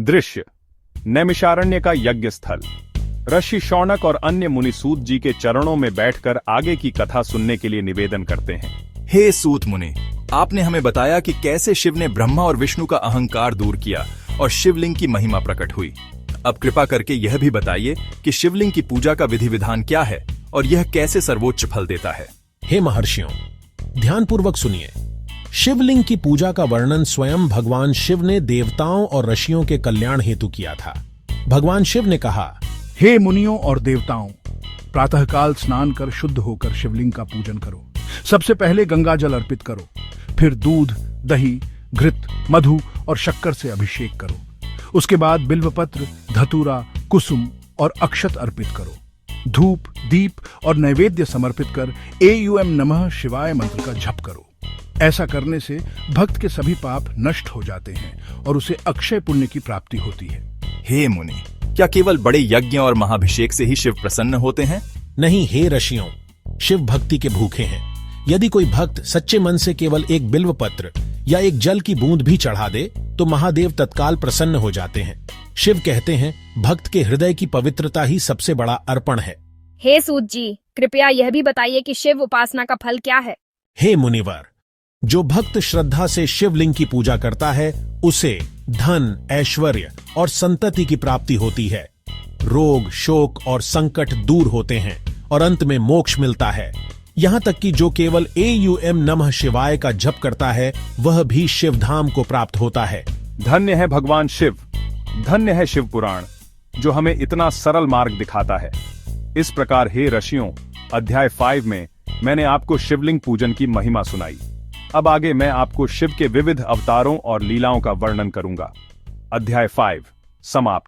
दृश्य नैमिषारण्य का यज्ञ स्थल। ऋषि शौनक और अन्य मुनि सूत जी के चरणों में बैठकर आगे की कथा सुनने के लिए निवेदन करते हैं। हे सूत मुनि, आपने हमें बताया कि कैसे शिव ने ब्रह्मा और विष्णु का अहंकार दूर किया और शिवलिंग की महिमा प्रकट हुई। अब कृपा करके यह भी बताइए कि शिवलिंग की पूजा का विधि विधान क्या है और यह कैसे सर्वोच्च फल देता है। हे महर्षियों, ध्यानपूर्वक सुनिए। शिवलिंग की पूजा का वर्णन स्वयं भगवान शिव ने देवताओं और ऋषियों के कल्याण हेतु किया था। भगवान शिव ने कहा, हे मुनियों और देवताओं, प्रातःकाल स्नान कर शुद्ध होकर शिवलिंग का पूजन करो। सबसे पहले गंगा जल अर्पित करो, फिर दूध, दही, घृत, मधु और शक्कर से अभिषेक करो। उसके बाद बिल्वपत्र, धतूरा, कुसुम और अक्षत अर्पित करो। धूप, दीप और नैवेद्य समर्पित कर एयूएम नमः शिवाय मंत्र का जप करो। ऐसा करने से भक्त के सभी पाप नष्ट हो जाते हैं और उसे अक्षय पुण्य की प्राप्ति होती है। हे मुनि, क्या केवल बड़े यज्ञ और महाभिषेक से ही शिव प्रसन्न होते हैं? नहीं हे ऋषियों, शिव भक्ति के भूखे हैं। यदि कोई भक्त सच्चे मन से केवल एक बिल्व पत्र या एक जल की बूंद भी चढ़ा दे तो महादेव तत्काल प्रसन्न हो जाते हैं। शिव कहते हैं, भक्त के हृदय की पवित्रता ही सबसे बड़ा अर्पण है। हे सूत जी, कृपया यह भी बताइए कि शिव उपासना का फल क्या है। हे मुनिवर, जो भक्त श्रद्धा से शिवलिंग की पूजा करता है उसे धन, ऐश्वर्य और संतति की प्राप्ति होती है। रोग, शोक और संकट दूर होते हैं और अंत में मोक्ष मिलता है। यहाँ तक कि जो केवल एयूएम नमः शिवाय का जप करता है वह भी शिवधाम को प्राप्त होता है। धन्य है भगवान शिव, धन्य है शिव पुराण, जो हमें इतना सरल मार्ग दिखाता है। इस प्रकार हे ऋषियों, अध्याय 5 में मैंने आपको शिवलिंग पूजन की महिमा सुनाई। अब आगे मैं आपको शिव के विविध अवतारों और लीलाओं का वर्णन करूंगा। अध्याय 5 समाप्त।